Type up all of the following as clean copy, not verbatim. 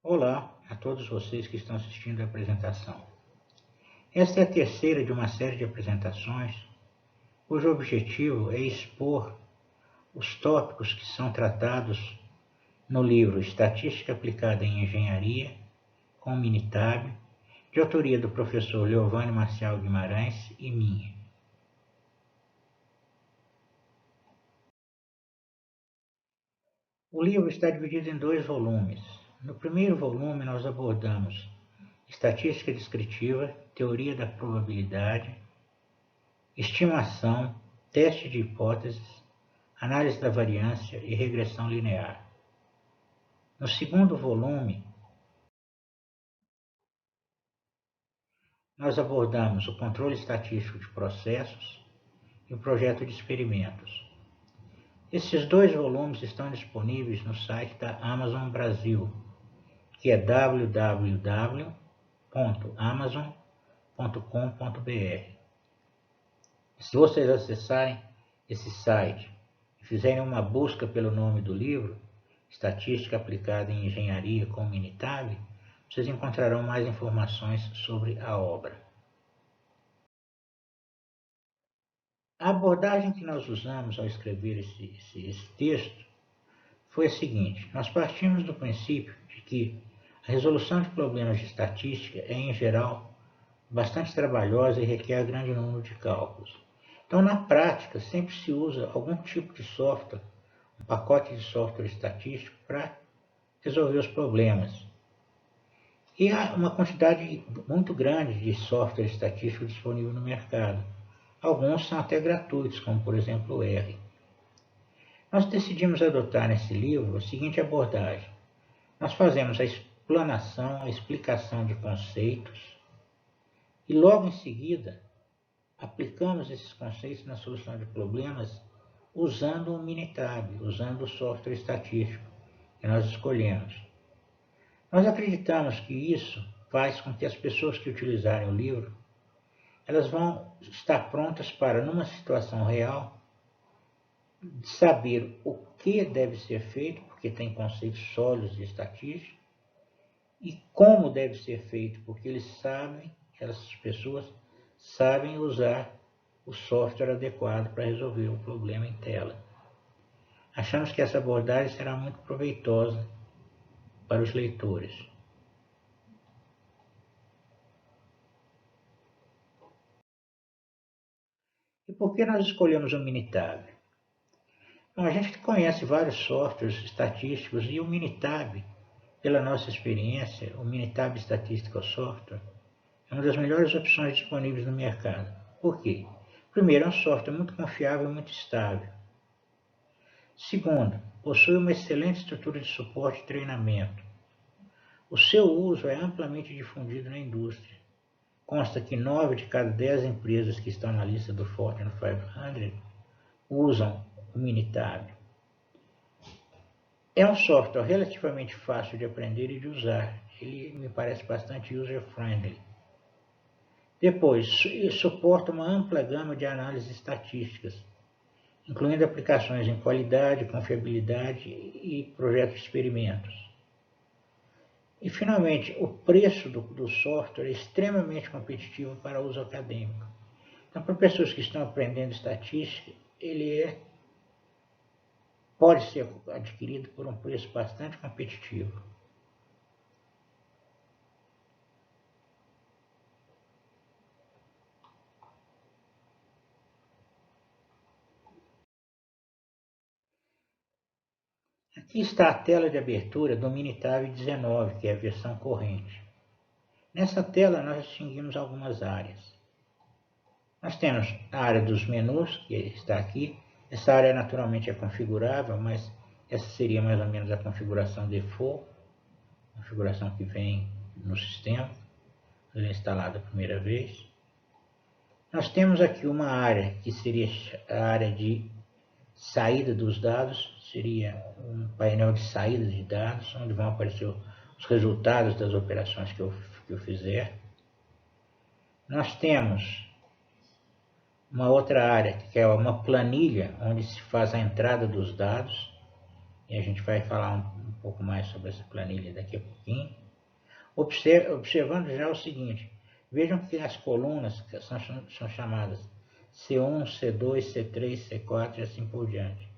Olá a todos vocês que estão assistindo a apresentação. Esta é a terceira de uma série de apresentações, cujo objetivo é expor os tópicos que são tratados no livro Estatística Aplicada em Engenharia, com Minitab, de autoria do professor Leovânio Marcial Guimarães e minha. O livro está dividido em 2 volumes. No primeiro volume, nós abordamos estatística descritiva, teoria da probabilidade, estimação, teste de hipóteses, análise da variância e regressão linear. No segundo volume, nós abordamos o controle estatístico de processos e o projeto de experimentos. Esses 2 volumes estão disponíveis no site da Amazon Brasil, que é www.amazon.com.br. Se vocês acessarem esse site e fizerem uma busca pelo nome do livro, Estatística Aplicada em Engenharia com Minitab, vocês encontrarão mais informações sobre a obra. A abordagem que nós usamos ao escrever esse texto foi a seguinte: nós partimos do princípio de que a resolução de problemas de estatística é, em geral, bastante trabalhosa e requer grande número de cálculos. Então, na prática, sempre se usa algum tipo de software, um pacote de software estatístico para resolver os problemas. E há uma quantidade muito grande de software estatístico disponível no mercado. Alguns são até gratuitos, como por exemplo o R. Nós decidimos adotar nesse livro a seguinte abordagem: nós fazemos a explanação, a explicação de conceitos e logo em seguida aplicamos esses conceitos na solução de problemas usando o Minitab, usando o software estatístico que nós escolhemos. Nós acreditamos que isso faz com que as pessoas que utilizarem o livro, elas vão estar prontas para, numa situação real, saber o que deve ser feito, porque tem conceitos sólidos de estatística, e como deve ser feito, porque essas pessoas sabem usar o software adequado para resolver o problema em tela. Achamos que essa abordagem será muito proveitosa para os leitores. E por que nós escolhemos o Minitab? Bom, a gente conhece vários softwares estatísticos e o Minitab, pela nossa experiência, o Minitab Statistical Software é uma das melhores opções disponíveis no mercado. Por quê? Primeiro, é um software muito confiável e muito estável. Segundo, possui uma excelente estrutura de suporte e treinamento. O seu uso é amplamente difundido na indústria. Consta que 9 de cada 10 empresas que estão na lista do Fortune 500 usam o Minitab. É um software relativamente fácil de aprender e de usar. Ele me parece bastante user-friendly. Depois, suporta uma ampla gama de análises estatísticas, incluindo aplicações em qualidade, confiabilidade e projetos de experimentos. E, finalmente, o preço do software é extremamente competitivo para uso acadêmico. Então, para pessoas que estão aprendendo estatística, ele pode ser adquirido por um preço bastante competitivo. Aqui está a tela de abertura do Minitab 19, que é a versão corrente. Nessa tela nós distinguimos algumas áreas. Nós temos a área dos menus, que está aqui. Essa área naturalmente é configurável, mas essa seria mais ou menos a configuração default, a configuração que vem no sistema, quando ele é instalado a primeira vez. Nós temos aqui uma área que seria a área de saída dos dados, seria um painel de saída de dados, onde vão aparecer os resultados das operações que eu fizer. Nós temos uma outra área, que é uma planilha, onde se faz a entrada dos dados, e a gente vai falar um pouco mais sobre essa planilha daqui a pouquinho. Observando já o seguinte, vejam que as colunas são chamadas C1, C2, C3, C4 e assim por diante.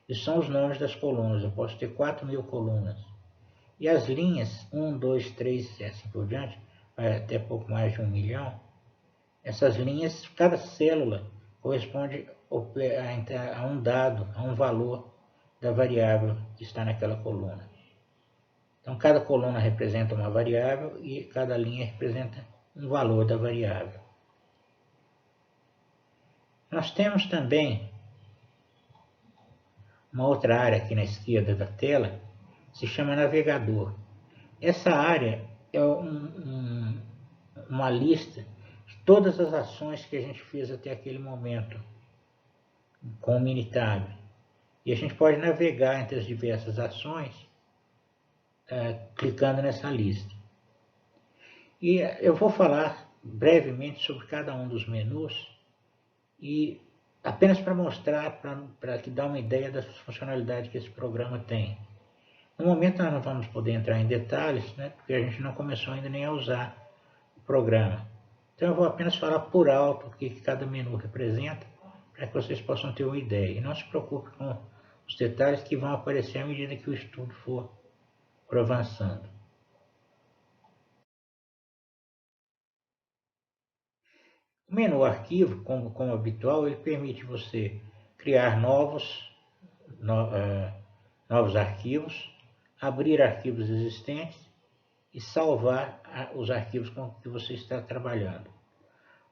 Esses são os nomes das colunas, eu posso ter 4.000 colunas. E as linhas 1, 2, 3 e assim por diante, vai até pouco mais de 1 milhão. Essas linhas, cada célula corresponde a um dado, a um valor da variável que está naquela coluna. Então, cada coluna representa uma variável e cada linha representa um valor da variável. Nós temos também uma outra área aqui na esquerda da tela, se chama navegador. Essa área é uma lista de todas as ações que a gente fez até aquele momento com o Minitab. E a gente pode navegar entre as diversas ações clicando nessa lista. E eu vou falar brevemente sobre cada um dos menus e apenas para mostrar, para te dar uma ideia das funcionalidades que esse programa tem. No momento nós não vamos poder entrar em detalhes, né, porque a gente não começou ainda nem a usar o programa. Então eu vou apenas falar por alto o que cada menu representa, para que vocês possam ter uma ideia. E não se preocupe com os detalhes que vão aparecer à medida que o estudo for avançando. O menu arquivo, como habitual, ele permite você criar novos arquivos, abrir arquivos existentes e salvar os arquivos com que você está trabalhando.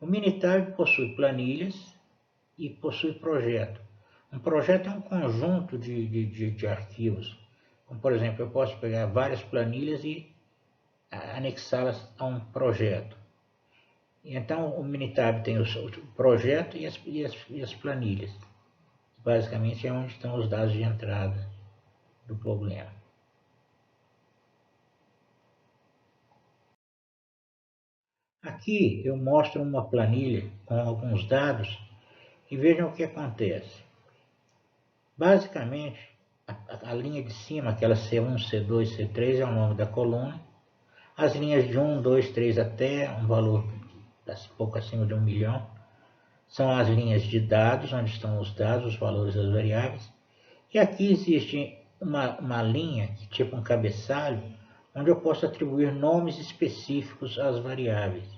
O Minitab possui planilhas e possui projeto. Um projeto é um conjunto de arquivos. Como, por exemplo, eu posso pegar várias planilhas e anexá-las a um projeto. Então, o Minitab tem o projeto e as planilhas. Basicamente, é onde estão os dados de entrada do problema. Aqui eu mostro uma planilha com alguns dados e vejam o que acontece. Basicamente, a linha de cima, aquela C1, C2, C3 é o nome da coluna. As linhas de 1, 2, 3 até um valor pouco acima de 1 milhão são as linhas de dados, onde estão os dados, os valores das variáveis. E aqui existe uma linha, tipo um cabeçalho, onde eu posso atribuir nomes específicos às variáveis.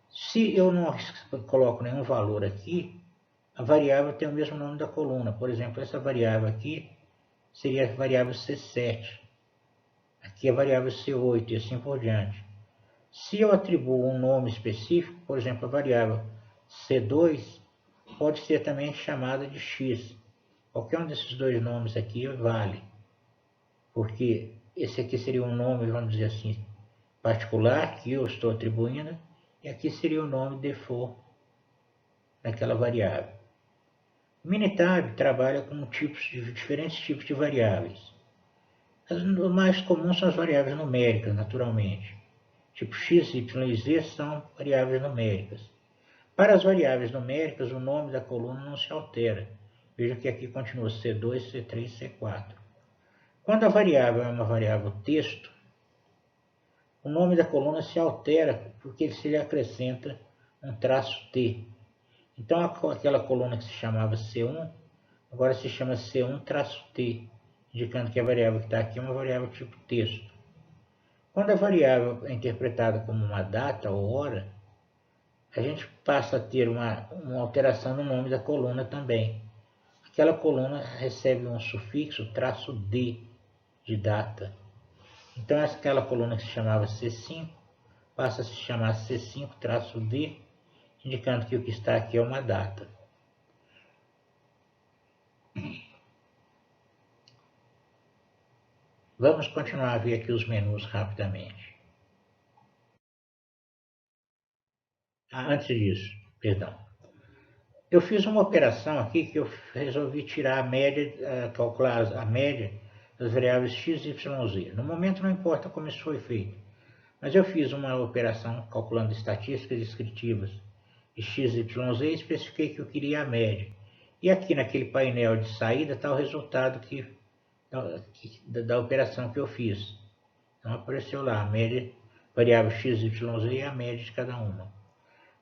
Se eu não coloco nenhum valor aqui, a variável tem o mesmo nome da coluna. Por exemplo, essa variável aqui seria a variável C7. Aqui é a variável C8 e assim por diante. Se eu atribuo um nome específico, por exemplo, a variável C2 pode ser também chamada de X. Qualquer um desses dois nomes aqui vale, porque esse aqui seria um nome, vamos dizer assim, particular que eu estou atribuindo, e aqui seria o nome default daquela variável. O Minitab trabalha com diferentes tipos de variáveis. As mais comuns são as variáveis numéricas, naturalmente. Tipo x, y e z são variáveis numéricas. Para as variáveis numéricas, o nome da coluna não se altera. Veja que aqui continua C2, C3, C4. Quando a variável é uma variável texto, o nome da coluna se altera porque se lhe acrescenta um traço T. Então aquela coluna que se chamava C1, agora se chama C1-T, indicando que a variável que está aqui é uma variável tipo texto. Quando a variável é interpretada como uma data ou hora, a gente passa a ter uma alteração no nome da coluna também. Aquela coluna recebe um sufixo traço D de data. Então aquela coluna que se chamava C5 passa a se chamar C5-D, indicando que o que está aqui é uma data. Vamos continuar a ver aqui os menus rapidamente. Antes disso, perdão. Eu fiz uma operação aqui que eu resolvi tirar a média, calcular a média das variáveis x, y, z. No momento não importa como isso foi feito, mas eu fiz uma operação calculando estatísticas descritivas de x, y, z e especifiquei que eu queria a média. E aqui naquele painel de saída está o resultado que da operação que eu fiz. Então apareceu lá a média, variável x, y, z e a média de cada uma.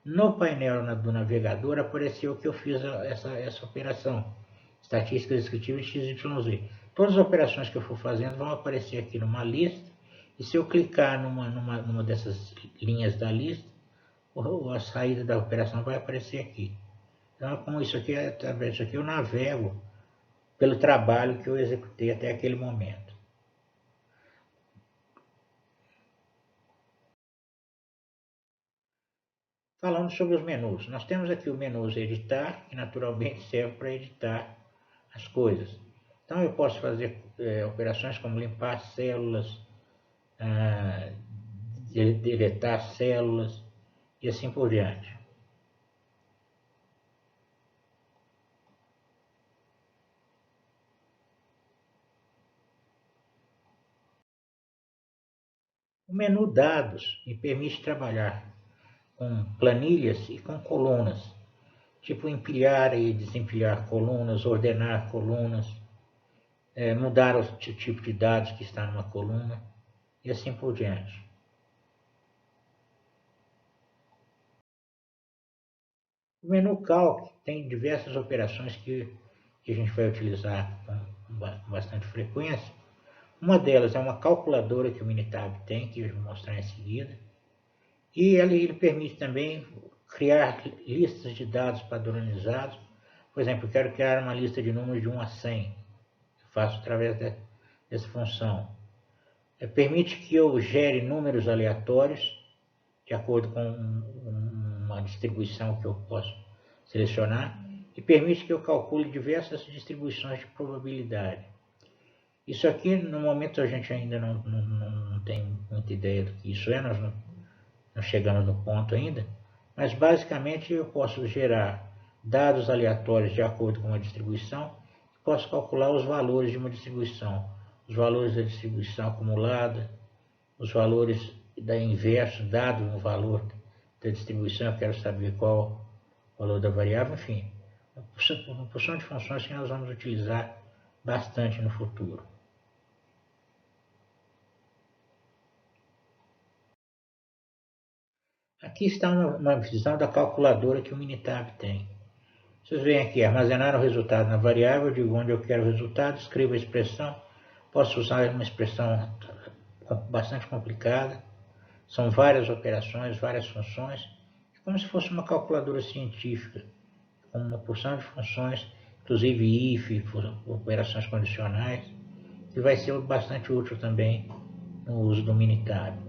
No painel do navegador apareceu que eu fiz essa operação, estatísticas descritivas x, y, z. Todas as operações que eu for fazendo vão aparecer aqui numa lista, e se eu clicar numa dessas linhas da lista, a saída da operação vai aparecer aqui. Então, com isso aqui, através disso aqui, eu navego pelo trabalho que eu executei até aquele momento. Falando sobre os menus, nós temos aqui o menu editar, que naturalmente serve para editar as coisas. Então eu posso fazer operações como limpar células, deletar células e assim por diante. O menu dados me permite trabalhar com planilhas e com colunas, tipo empilhar e desempilhar colunas, ordenar colunas, mudar o tipo de dados que está numa coluna e assim por diante. O menu Calc tem diversas operações que a gente vai utilizar com bastante frequência. Uma delas é uma calculadora que o Minitab tem, que eu vou mostrar em seguida. E ele permite também criar listas de dados padronizados. Por exemplo, eu quero criar uma lista de números de 1 a 100. Eu faço através dessa função. Permite que eu gere números aleatórios, de acordo com uma distribuição que eu posso selecionar, e permite que eu calcule diversas distribuições de probabilidade. Isso aqui, no momento, a gente ainda não tem muita ideia do que isso é, nós não chegamos no ponto ainda, mas basicamente eu posso gerar dados aleatórios de acordo com uma distribuição, posso calcular os valores de uma distribuição, os valores da distribuição acumulada, os valores da inverso, dado um valor da distribuição, eu quero saber qual o valor da variável, enfim, uma porção de funções que nós vamos utilizar bastante no futuro. Aqui está uma visão da calculadora que o Minitab tem. Vocês veem aqui, armazenar o resultado na variável, digo onde eu quero o resultado, escrevo a expressão, posso usar uma expressão bastante complicada, são várias operações, várias funções, como se fosse uma calculadora científica, com uma porção de funções, inclusive if, operações condicionais, que vai ser bastante útil também no uso do Minitab.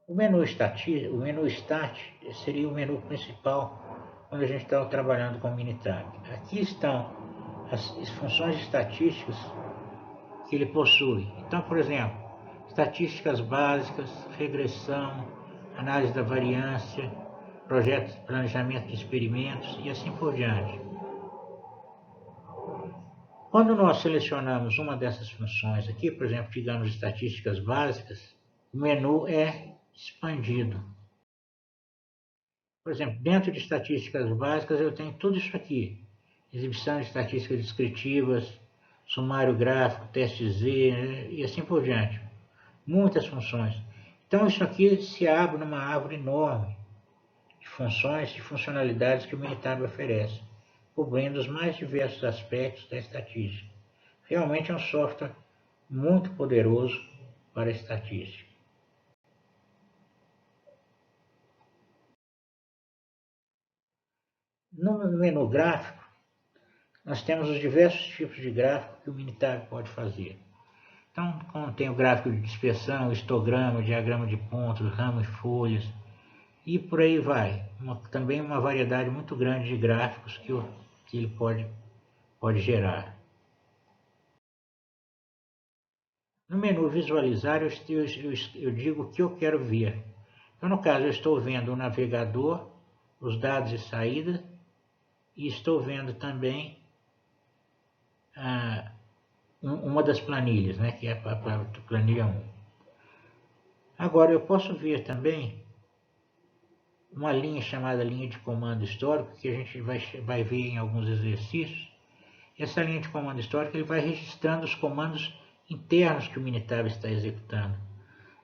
O menu Start seria o menu principal quando a gente estava trabalhando com o Minitab. Aqui estão as funções estatísticas que ele possui. Então, por exemplo, estatísticas básicas, regressão, análise da variância, projetos de planejamento de experimentos e assim por diante. Quando nós selecionamos uma dessas funções aqui, por exemplo, digamos estatísticas básicas, o menu é expandido. Por exemplo, dentro de estatísticas básicas eu tenho tudo isso aqui. Exibição de estatísticas descritivas, sumário gráfico, teste Z e assim por diante. Muitas funções. Então isso aqui se abre numa árvore enorme de funções e funcionalidades que o Minitab oferece, cobrindo os mais diversos aspectos da estatística. Realmente é um software muito poderoso para a estatística. No menu gráfico, nós temos os diversos tipos de gráfico que o Minitab pode fazer. Então, como tem o gráfico de dispersão, histograma, diagrama de pontos, ramo e folhas, e por aí vai. Também uma variedade muito grande de gráficos que ele pode gerar. No menu visualizar, eu digo o que eu quero ver. Então, no caso, eu estou vendo o navegador, os dados de saída, e estou vendo também uma das planilhas, né, que é a planilha 1. Agora, eu posso ver também uma linha chamada linha de comando histórico, que a gente vai ver em alguns exercícios. Essa linha de comando histórico ele vai registrando os comandos internos que o Minitab está executando.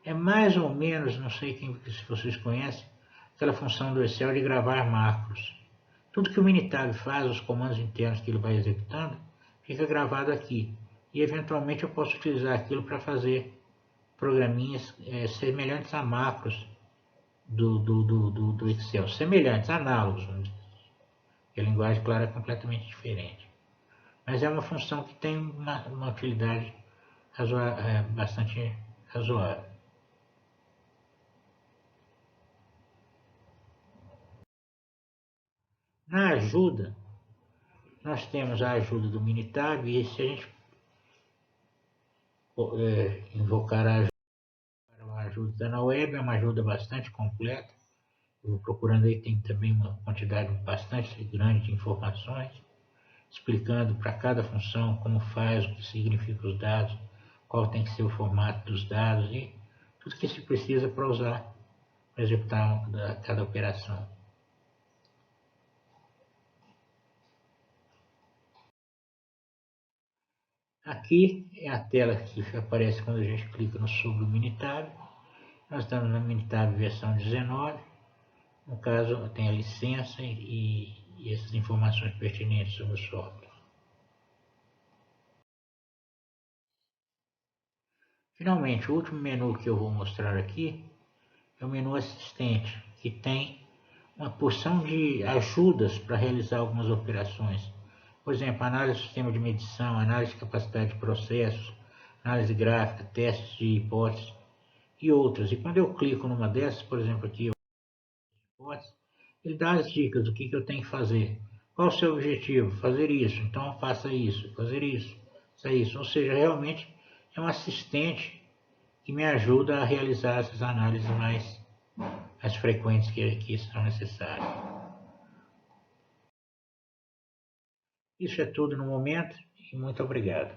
É mais ou menos, não sei se vocês conhecem, aquela função do Excel de gravar macros. Tudo que o Minitab faz, os comandos internos que ele vai executando, fica gravado aqui. E eventualmente eu posso utilizar aquilo para fazer programinhas semelhantes a macros do Excel. Semelhantes, análogos, vamos dizer. A linguagem, claro, é completamente diferente. Mas é uma função que tem uma utilidade bastante razoável. Na ajuda, nós temos a ajuda do Minitab, e se a gente invocar a ajuda na web, é uma ajuda bastante completa. Eu vou procurando aí, tem também uma quantidade bastante grande de informações, explicando para cada função como faz, o que significa os dados, qual tem que ser o formato dos dados e tudo que se precisa para usar, para executar cada operação. Aqui é a tela que aparece quando a gente clica sobre o Minitab. Nós estamos na Minitab versão 19. No caso, tem a licença e essas informações pertinentes sobre o software. Finalmente, o último menu que eu vou mostrar aqui é o menu assistente, que tem uma porção de ajudas para realizar algumas operações. Por exemplo, análise do sistema de medição, análise de capacidade de processos, análise gráfica, testes de hipóteses e outras. E quando eu clico numa dessas, por exemplo aqui, ele dá as dicas do que eu tenho que fazer. Qual o seu objetivo? Fazer isso. Então faça isso, fazer isso, faça isso. Ou seja, realmente é um assistente que me ajuda a realizar essas análises mais frequentes que são necessárias. Isso é tudo no momento e muito obrigado.